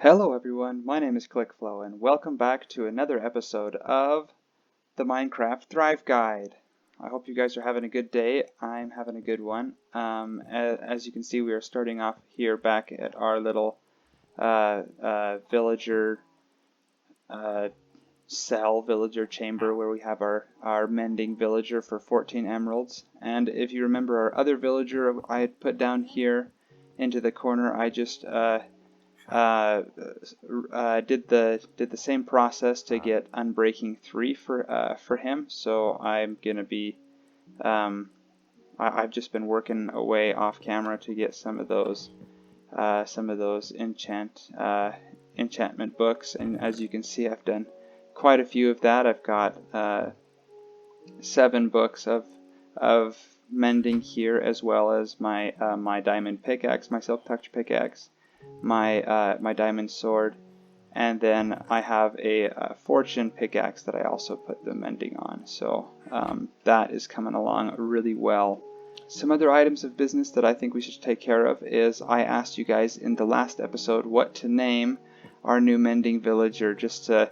Hello everyone, my name is ClickFlow and welcome back to another episode of the Minecraft Thrive Guide. I hope you guys are having a good day. I'm having a good one. As you can see, we are starting off here back at our little villager villager chamber where we have our mending villager for 14 emeralds. And if you remember our other villager I had put down here into the corner, I just did the same process to get Unbreaking 3 for him. So I'm gonna be I've just been working away off camera to get some of those enchantment books, and as you can see, I've done quite a few of that. I've got 7 books of mending here, as well as my my diamond pickaxe, my silk touch pickaxe, my diamond sword, and then I have a fortune pickaxe that I also put the mending on. So that is coming along really well. Some other items of business that I think we should take care of is I asked you guys in the last episode what to name our new mending villager, just to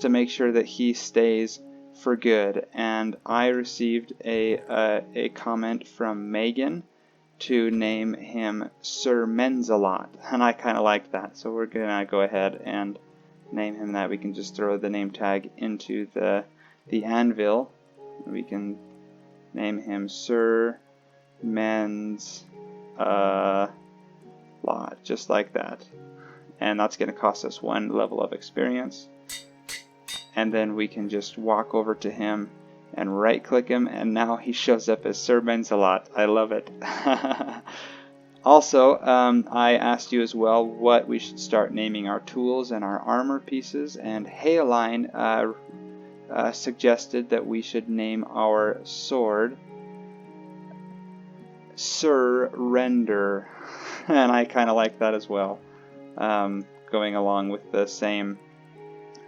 make sure that he stays for good. And I received a comment from Megan to name him Sir Menzelot, and I kind of like that, so we're gonna go ahead and name him that. We can just throw the name tag into the anvil. We can name him Sir Men's lot, just like that, and that's going to cost us 1 level of experience. And then we can just walk over to him and right click him, and now he shows up as Sir Menzelot. I love it. Also, I asked you as well what we should start naming our tools and our armor pieces, and Hayaline suggested that we should name our sword Surrender, and I kind of like that as well, going along with the same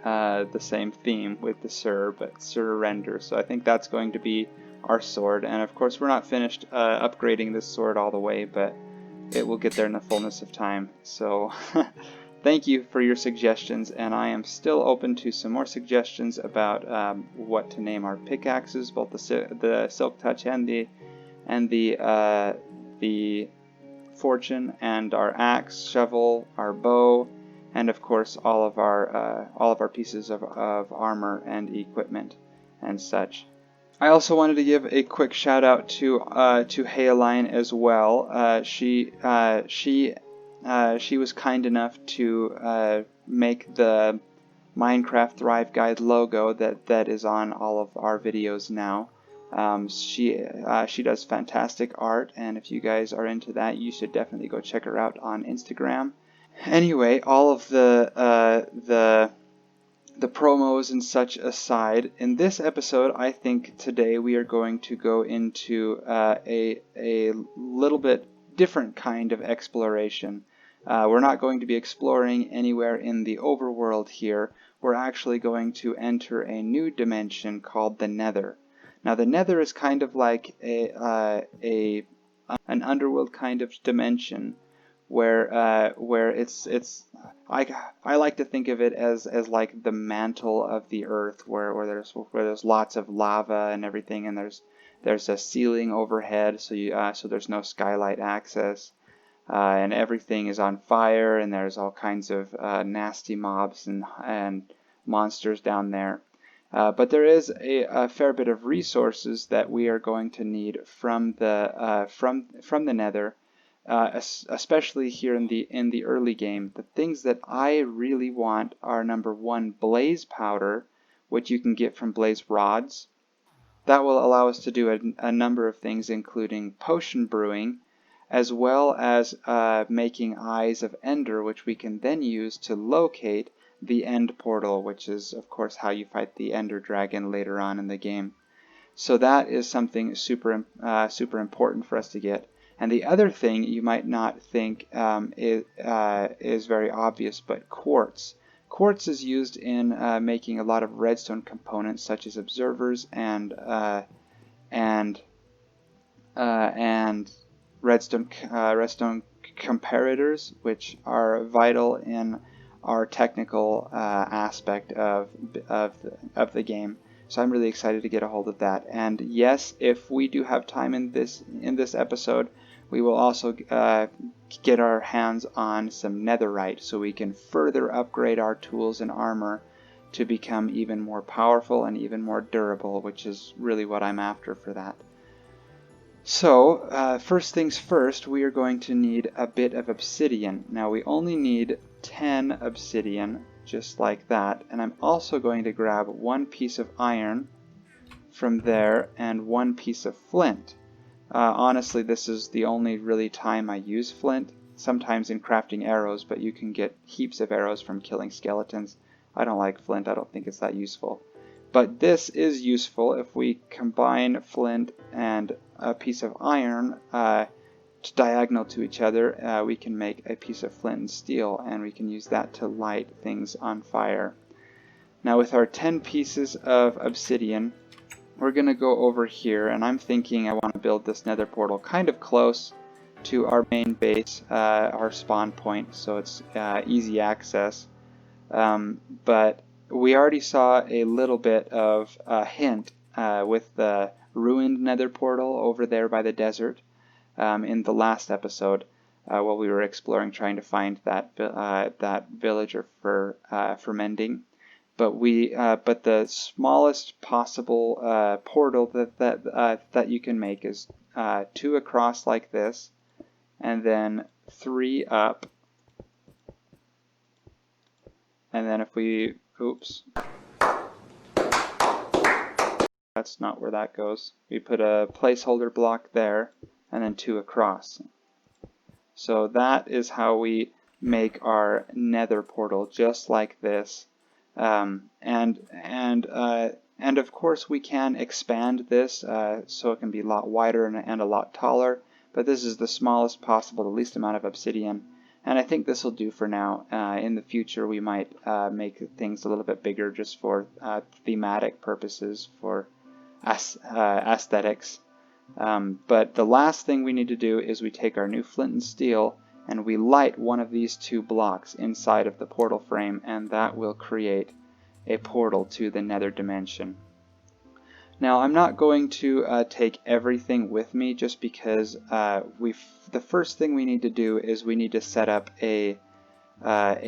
theme with the Sir, but Surrender. So I think that's going to be our sword, and of course we're not finished upgrading this sword all the way, but it will get there in the fullness of time. So thank you for your suggestions, and I am still open to some more suggestions about what to name our pickaxes, both the Silk Touch and the Fortune, and our axe, shovel, our bow, and of course all of our pieces of armor and equipment and such. I also wanted to give a quick shout out to Hayaline as well. She was kind enough to make the Minecraft Thrive Guide logo that is on all of our videos now. She does fantastic art, and if you guys are into that, you should definitely go check her out on Instagram. Anyway, all of the promos and such aside, in this episode, I think today we are going to go into a little bit different kind of exploration. We're not going to be exploring anywhere in the overworld here. We're actually going to enter a new dimension called the Nether. Now, the Nether is kind of like an underworld kind of dimension, where it's I like to think of it as like the mantle of the earth, where there's lots of lava and everything, and there's a ceiling overhead, so there's no skylight access, and everything is on fire, and there's all kinds of nasty mobs and monsters down there. But there is a fair bit of resources that we are going to need from the Nether, especially here in the early game. The things that I really want are, number 1, blaze powder, which you can get from blaze rods. That will allow us to do a number of things, including potion brewing, as well as making Eyes of Ender, which we can then use to locate the end portal, which is of course how you fight the Ender Dragon later on in the game. So that is something super important for us to get. And the other thing you might not think is very obvious, but quartz. Quartz is used in making a lot of redstone components, such as observers and redstone comparators, which are vital in our technical aspect of the game. So I'm really excited to get a hold of that. And yes, if we do have time in this episode, we will also get our hands on some netherite so we can further upgrade our tools and armor to become even more powerful and even more durable, which is really what I'm after for that. So, first things first, we are going to need a bit of obsidian. Now, we only need 10 obsidian, just like that. And I'm also going to grab 1 piece of iron from there and 1 piece of flint. Honestly, this is the only really time I use flint, sometimes in crafting arrows, but you can get heaps of arrows from killing skeletons. I don't like flint, I don't think it's that useful. But this is useful if we combine flint and a piece of iron diagonal to each other. We can make a piece of flint and steel, and we can use that to light things on fire. Now with our 10 pieces of obsidian, we're going to go over here, and I'm thinking I want to build this nether portal kind of close to our main base, our spawn point, so it's easy access. But we already saw a little bit of a hint with the ruined nether portal over there by the desert in the last episode while we were exploring, trying to find that villager for mending. But but the smallest possible portal that you can make is 2 across like this, and then 3 up. And then if we, oops, that's not where that goes. We put a placeholder block there, and then 2 across. So that is how we make our nether portal, just like this. And of course we can expand this so it can be a lot wider and a lot taller, but this is the smallest possible, the least amount of obsidian. And I think this will do for now. In the future we might make things a little bit bigger just for thematic purposes, for aesthetics. But the last thing we need to do is we take our new flint and steel and we light one of these 2 blocks inside of the portal frame, and that will create a portal to the nether dimension. Now I'm not going to take everything with me, just because the first thing we need to do is we need to set up a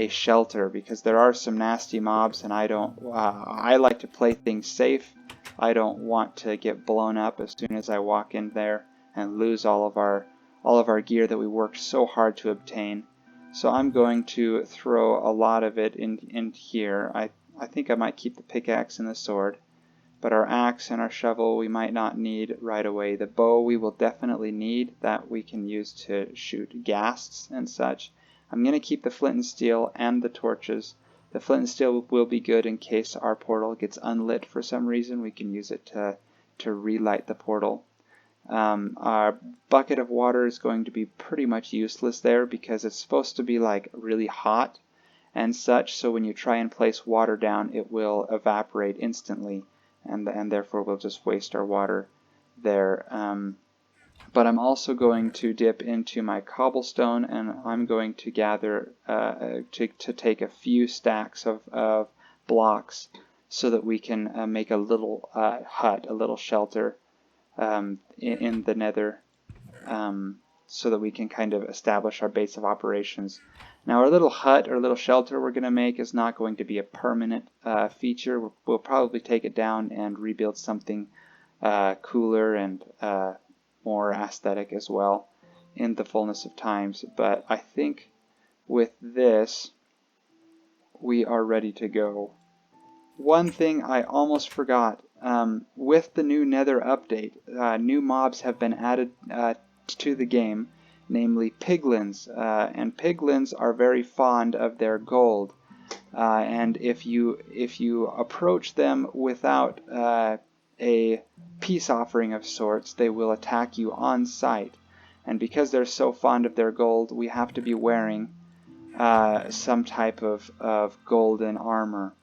shelter, because there are some nasty mobs, and I like to play things safe. I don't want to get blown up as soon as I walk in there and lose all of our gear that we worked so hard to obtain. So I'm going to throw a lot of it in here. I think I might keep the pickaxe and the sword, but our axe and our shovel we might not need right away. The bow we will definitely need, that we can use to shoot ghasts and such. I'm going to keep the flint and steel and the torches. The flint and steel will be good in case our portal gets unlit for some reason. We can use it to relight the portal. Our bucket of water is going to be pretty much useless there, because it's supposed to be like really hot and such, so when you try and place water down it will evaporate instantly, and therefore we'll just waste our water there. But I'm also going to dip into my cobblestone, and I'm going to gather to take a few stacks of blocks so that we can make a little hut, a little shelter in the nether, so that we can kind of establish our base of operations. Now our little hut or little shelter we're going to make is not going to be a permanent feature. We'll probably take it down and rebuild something cooler and more aesthetic as well in the fullness of times. But I think with this we are ready to go. One thing I almost forgot, with the new Nether update, new mobs have been added to the game, namely piglins, and piglins are very fond of their gold, and if you approach them without a peace offering of sorts, they will attack you on sight. And because they're so fond of their gold, we have to be wearing some type of golden armor.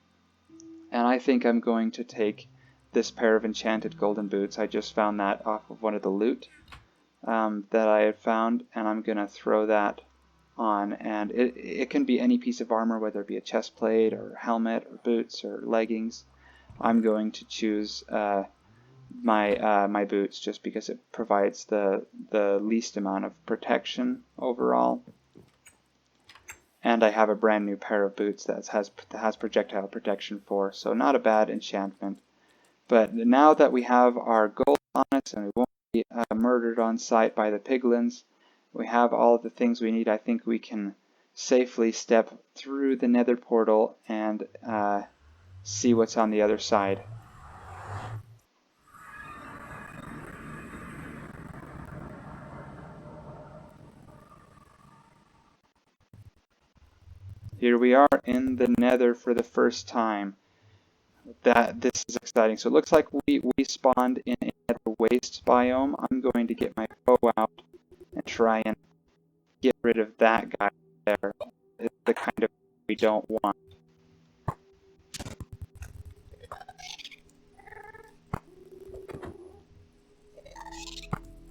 And I think I'm going to take this pair of enchanted golden boots. I just found that off of one of the loot that I had found, and I'm going to throw that on, and it can be any piece of armor, whether it be a chest plate or helmet or boots or leggings. I'm going to choose my boots just because it provides the least amount of protection overall. And I have a brand new pair of boots that has projectile protection for, so not a bad enchantment. But now that we have our gold on us and we won't be murdered on sight by the piglins, we have all of the things we need. I think we can safely step through the Nether portal and see what's on the other side. Here we are in the Nether for the first time. This is exciting. So it looks like we spawned in a Nether waste biome. I'm going to get my bow out and try and get rid of that guy there. It's the kind of we don't want.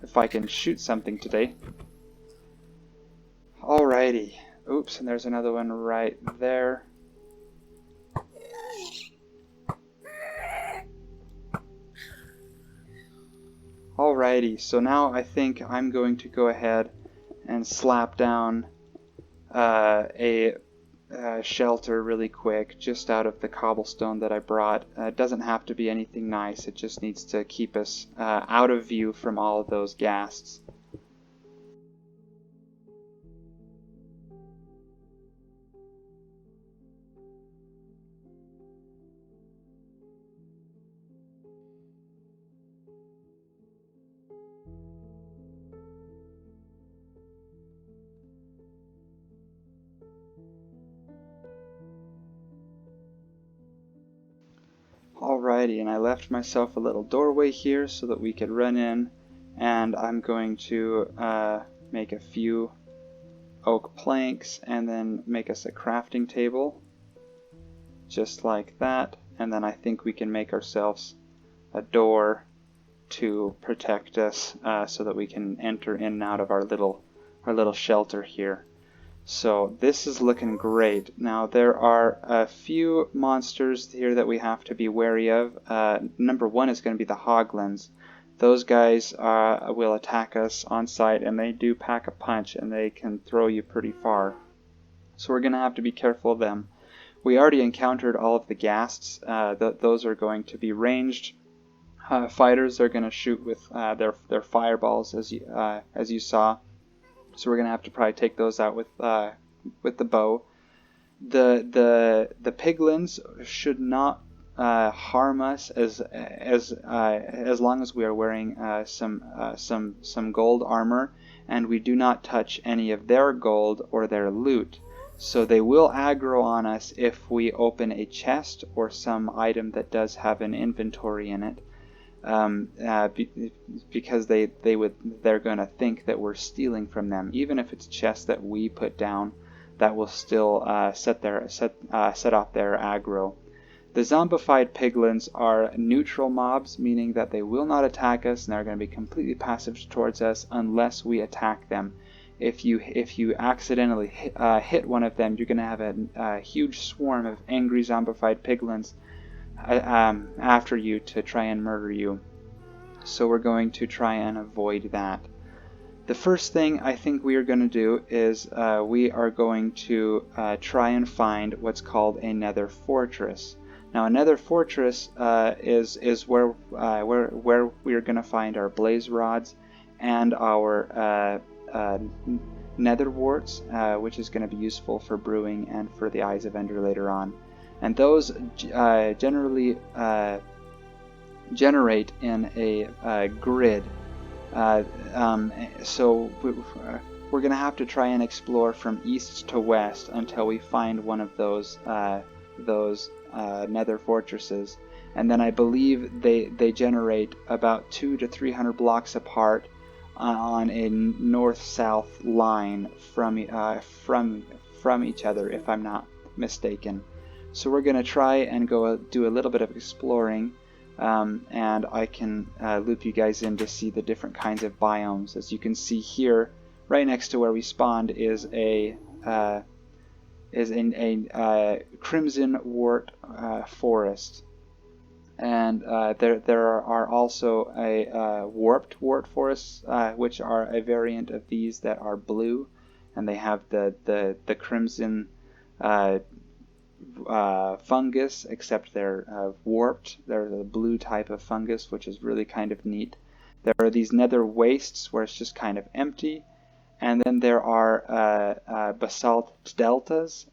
If I can shoot something today. Alrighty. Oops, and there's another one right there. Alrighty, so now I think I'm going to go ahead and slap down a shelter really quick just out of the cobblestone that I brought. It doesn't have to be anything nice, it just needs to keep us out of view from all of those ghasts. Alrighty, and I left myself a little doorway here so that we could run in, and I'm going to make a few oak planks and then make us a crafting table just like that, and then I think we can make ourselves a door to protect us so that we can enter in and out of our little shelter here. So this is looking great. Now there are a few monsters here that we have to be wary of. Number one is going to be the hoglins. Those guys will attack us on sight, and they do pack a punch, and they can throw you pretty far. So we're going to have to be careful of them. We already encountered all of the ghasts. Those are going to be ranged fighters. They're going to shoot with their fireballs, as you saw. So we're going to have to probably take those out with the bow. The piglins should not harm us as long as we are wearing some gold armor, and we do not touch any of their gold or their loot. So they will aggro on us if we open a chest or some item that does have an inventory in it. Because they're going to think that we're stealing from them, even if it's chests that we put down. That will still set off their aggro. The zombified piglins are neutral mobs, meaning that they will not attack us, and they're going to be completely passive towards us unless we attack them. If you accidentally hit one of them, you're going to have a huge swarm of angry zombified piglins after you to try and murder you. So we're going to try and avoid that. The first thing I think we are going to do is we are going to try and find what's called a Nether fortress. Now a Nether fortress is where we are going to find our blaze rods and our nether warts, which is going to be useful for brewing and for the Eyes of Ender later on. And those generally generate in a grid. So we're going to have to try and explore from east to west until we find one of those nether fortresses. And then I believe they generate about 200 to 300 blocks apart on a north-south line from each other, if I'm not mistaken. So we're going to try and go do a little bit of exploring, and I can loop you guys in to see the different kinds of biomes. As you can see here, right next to where we spawned is a crimson wart forest, and there are also a warped wart forests, which are a variant of these that are blue, and they have the crimson fungus, except they're warped. They're the blue type of fungus, which is really kind of neat. There are these nether wastes where it's just kind of empty, and then there are basalt deltas,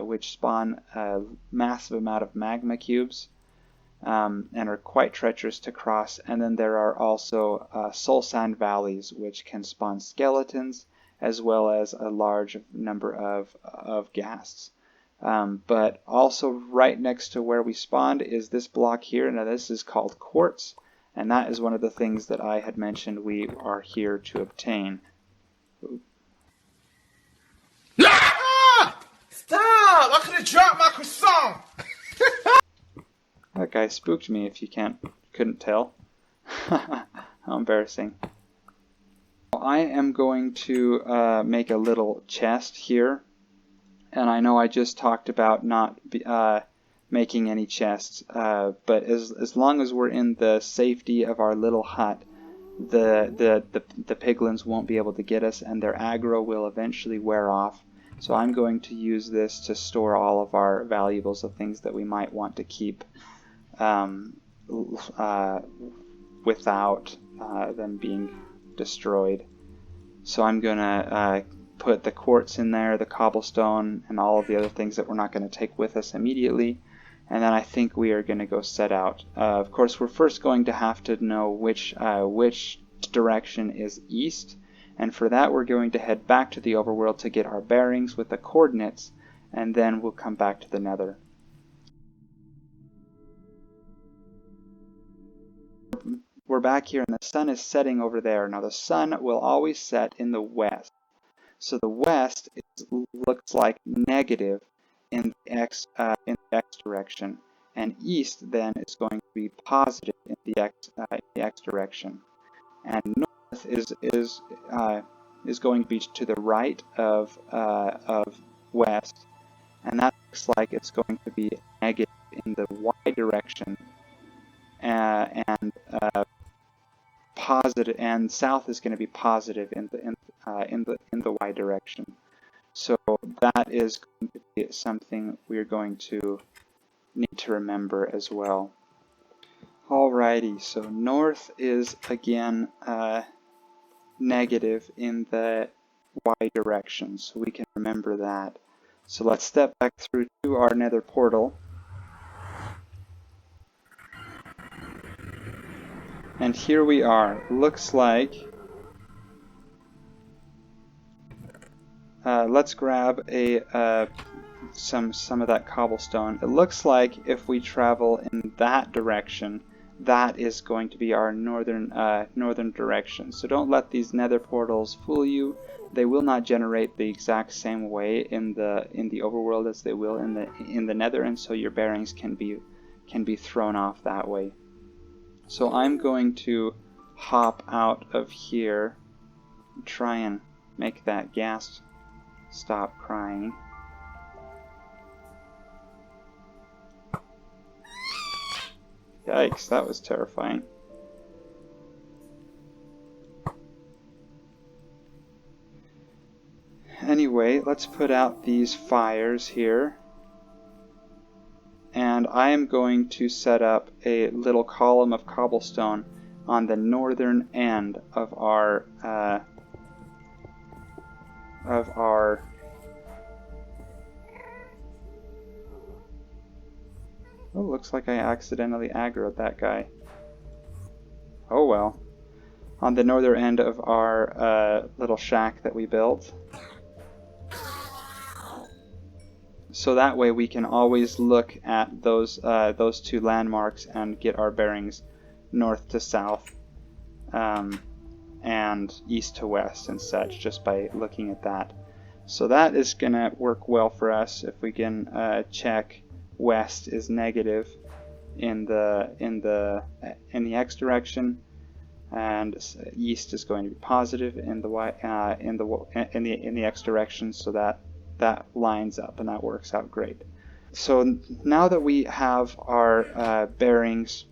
which spawn a massive amount of magma cubes, and are quite treacherous to cross. And then there are also soul sand valleys, which can spawn skeletons, as well as a large number of ghasts. But also right next to where we spawned is this block here. Now this is called quartz, and that is one of the things that I had mentioned we are here to obtain. Ah! Stop! I could have dropped my croissant! That guy spooked me, if you couldn't tell. How embarrassing. I am going to make a little chest here. And I know I just talked about not making any chests, but as long as we're in the safety of our little hut, the piglins won't be able to get us, and their aggro will eventually wear off. So I'm going to use this to store all of our valuables, the things that we might want to keep without them being destroyed. So I'm going to put the quartz in there, the cobblestone, and all of the other things that we're not going to take with us immediately. And then I think we are going to go set out. Of course, we're first going to have to know which direction is east. And for that, we're going to head back to the overworld to get our bearings with the coordinates, and then we'll come back to the Nether. We're back here, and the sun is setting over there. Now, the sun will always set in the west. So the west looks like negative in the x direction, and east then is going to be positive in the x direction, and north is going to be to the right of west, and that looks like it's going to be negative in the y direction, and positive, and south is going to be positive in the y direction. So that is going to be something we're going to need to remember as well. Alrighty, so north is again negative in the y direction, so we can remember that. So let's step back through to our nether portal. And here we are. Looks like let's grab some of that cobblestone. It looks like if we travel in that direction, that is going to be our northern direction. So don't let these nether portals fool you. They will not generate the exact same way in the overworld as they will in the nether, and so your bearings can be thrown off that way. So I'm going to hop out of here and try and make that ghast stop crying. Yikes, that was terrifying. Anyway, let's put out these fires here. And I am going to set up a little column of cobblestone on the northern end of our oh, looks like I accidentally aggroed that guy. Oh well. On the northern end of our little shack that we built. So that way we can always look at those two landmarks and get our bearings north to south and east to west and such, just by looking at that. So that is going to work well for us if we can check west is negative in the x direction. and east is going to be positive in the in the x direction, so that lines up and that works out great. So now that we have our bearings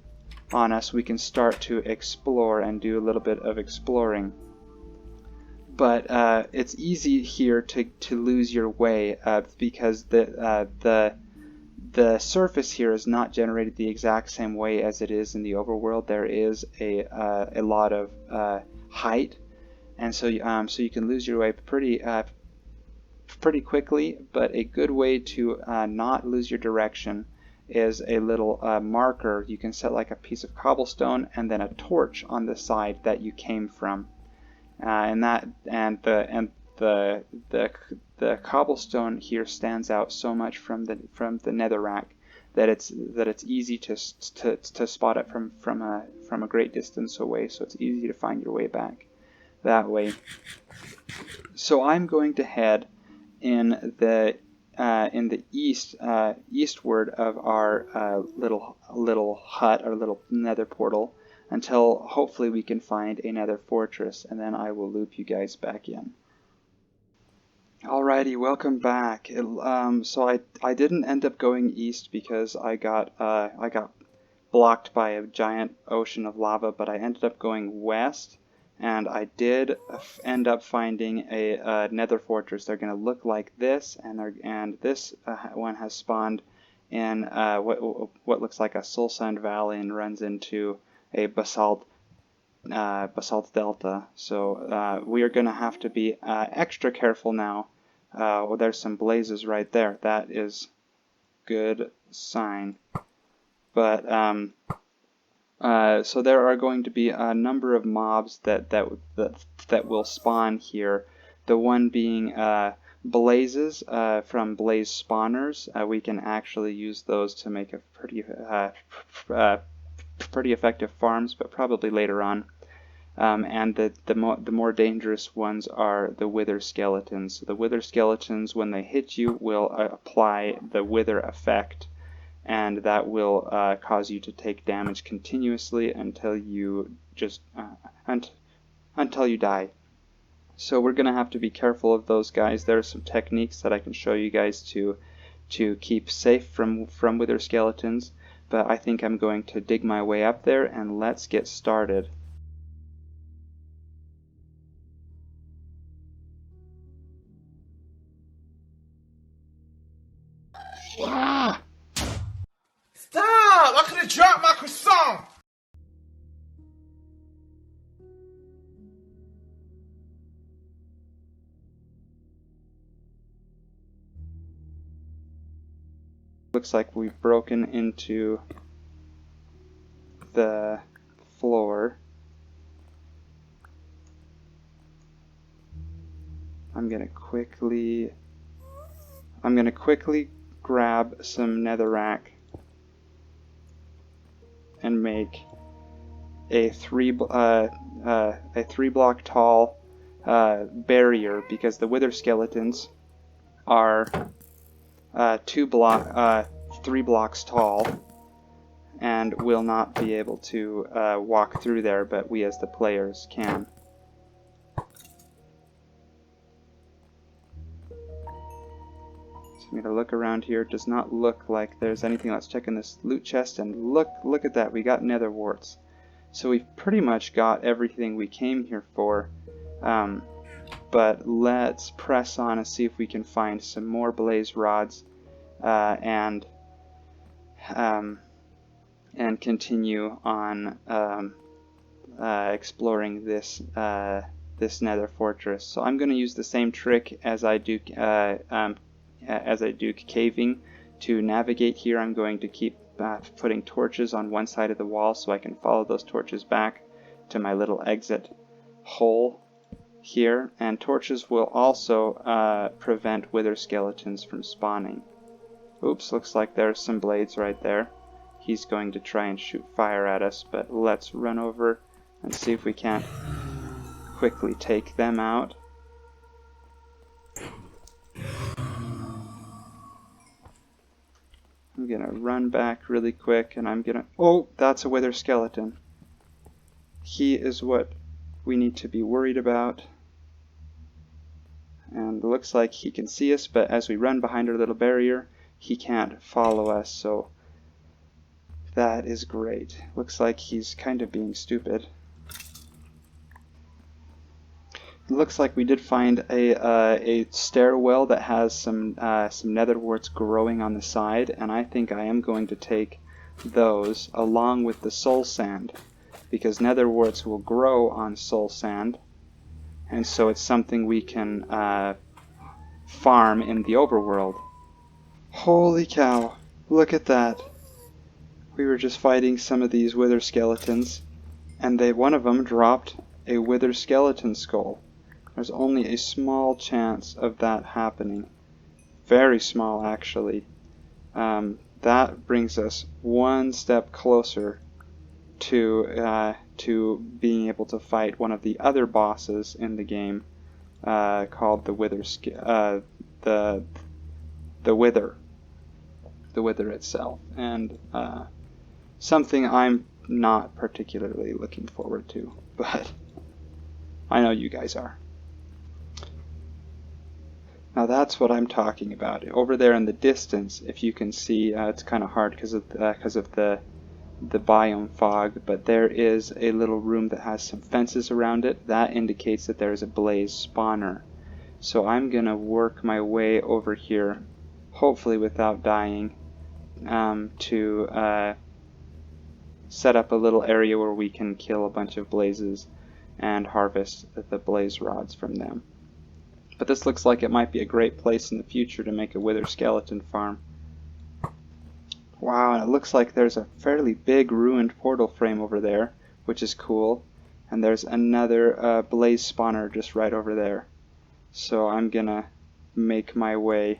on us, we can start to explore and do a little bit of exploring. But it's easy here to lose your way because the surface here is not generated the exact same way as it is in the overworld. There is a lot of height, and so you can lose your way pretty quickly. But a good way to not lose your direction is a little marker. You can set like a piece of cobblestone and then a torch on the side that you came from, and the cobblestone here stands out so much from the netherrack that it's easy to spot it from a great distance away. So it's easy to find your way back that way. So I'm going to head in the eastward of our little hut, our little nether portal, until hopefully we can find a nether fortress, and then I will loop you guys back in. Alrighty, welcome back. So I didn't end up going east because I got blocked by a giant ocean of lava, but I ended up going west, and I did end up finding a nether fortress. They're going to look like this, and this one has spawned in what looks like a soul sand valley and runs into a basalt delta. So we are going to have to be extra careful now. Well, there's some blazes right there. That is good sign. But so there are going to be a number of mobs that will spawn here. The one being blazes from blaze spawners. We can actually use those to make a pretty effective farms, but probably later on. And the more dangerous ones are the wither skeletons. So the wither skeletons, when they hit you, will apply the wither effect, and that will cause you to take damage continuously until you until you die. So we're gonna have to be careful of those guys. There are some techniques that I can show you guys to keep safe from wither skeletons, but I think I'm going to dig my way up there, and let's get started. Ah! Stop! I could have dropped my croissant! Looks like we've broken into the floor. I'm gonna quickly grab some netherrack and make a three block tall barrier, because the wither skeletons are 3 blocks tall and will not be able to walk through there, but we as the players can. I'm gonna look around here. It does not look like there's anything. Let's check in this loot chest, and look at that. We got nether warts. So we've pretty much got everything we came here for. But let's press on and see if we can find some more blaze rods and continue on exploring this nether fortress. So I'm going to use the same trick as I do caving to navigate here. I'm going to keep putting torches on one side of the wall so I can follow those torches back to my little exit hole here, and torches will also prevent wither skeletons from spawning. Oops, looks like there's some blades right there. He's going to try and shoot fire at us, but let's run over and see if we can't quickly take them out. I'm gonna run back really quick, and I'm gonna... Oh, that's a wither skeleton. he is what we need to be worried about. And it looks like he can see us, but as we run behind our little barrier, he can't follow us, so that is great. Looks like he's kind of being stupid. It looks like we did find a stairwell that has some nether warts growing on the side, and I think I am going to take those along with the soul sand, because nether warts will grow on soul sand, and so it's something we can farm in the overworld. Holy cow, look at that. We were just fighting some of these wither skeletons, and one of them dropped a wither skeleton skull. There's only a small chance of that happening. Very small, actually. That brings us one step closer to being able to fight one of the other bosses in the game, called the Wither itself, and something I'm not particularly looking forward to, but I know you guys are. Now that's what I'm talking about. Over there in the distance, if you can see, it's kind of hard because of the biome fog, but there is a little room that has some fences around it. That indicates that there is a blaze spawner. So I'm gonna work my way over here, hopefully without dying, to set up a little area where we can kill a bunch of blazes and harvest the blaze rods from them. But this looks like it might be a great place in the future to make a wither skeleton farm. Wow, and it looks like there's a fairly big ruined portal frame over there, which is cool. And there's another blaze spawner just right over there. So I'm gonna make my way.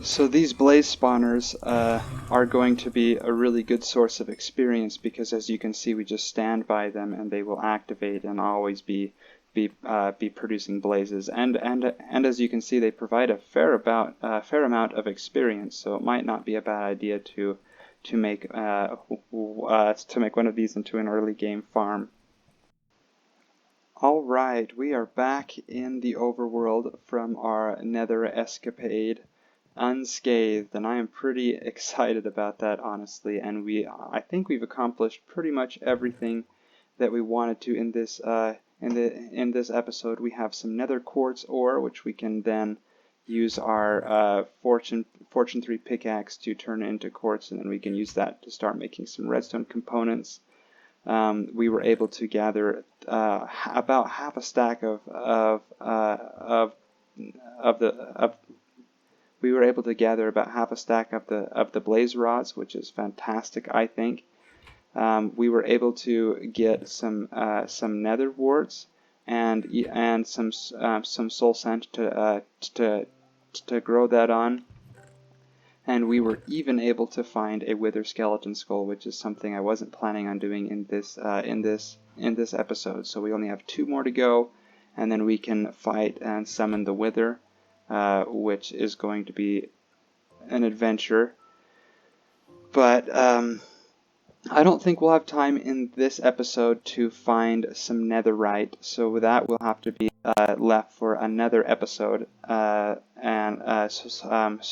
So these blaze spawners are going to be a really good source of experience, because as you can see, we just stand by them and they will activate and always be producing blazes. And as you can see, they provide a fair amount of experience. So it might not be a bad idea to make one of these into an early game farm. Alright, we are back in the overworld from our Nether escapade unscathed, and I am pretty excited about that, honestly. And I think we've accomplished pretty much everything that we wanted to in this in this episode. We have some Nether quartz ore, which we can then use our Fortune 3 pickaxe to turn into quartz, and then we can use that to start making some redstone components. We were able to gather about half a stack we were able to gather about half a stack of the blaze rods, which is fantastic, I think. We were able to get some nether warts and some soul sand to grow that on. And we were even able to find a wither skeleton skull, which is something I wasn't planning on doing in this episode. So we only have 2 more to go, and then we can fight and summon the wither, which is going to be an adventure. But I don't think we'll have time in this episode to find some netherite, so that will have to be left for another episode, so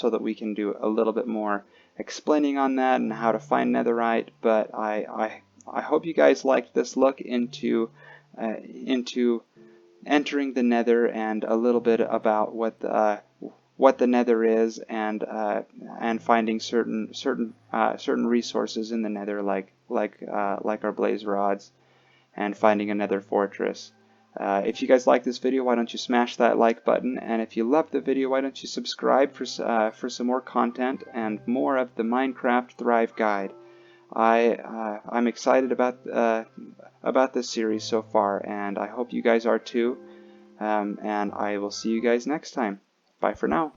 that we can do a little bit more explaining on that and how to find netherite. But I hope you guys liked this look into entering the Nether and a little bit about what the Nether is, and finding certain resources in the Nether, like our blaze rods, and finding a Nether fortress. If you guys like this video, why don't you smash that like button? And if you love the video, why don't you subscribe for some more content and more of the Minecraft Thrive Guide? I'm excited about this series so far, and I hope you guys are too. And I will see you guys next time. Bye for now.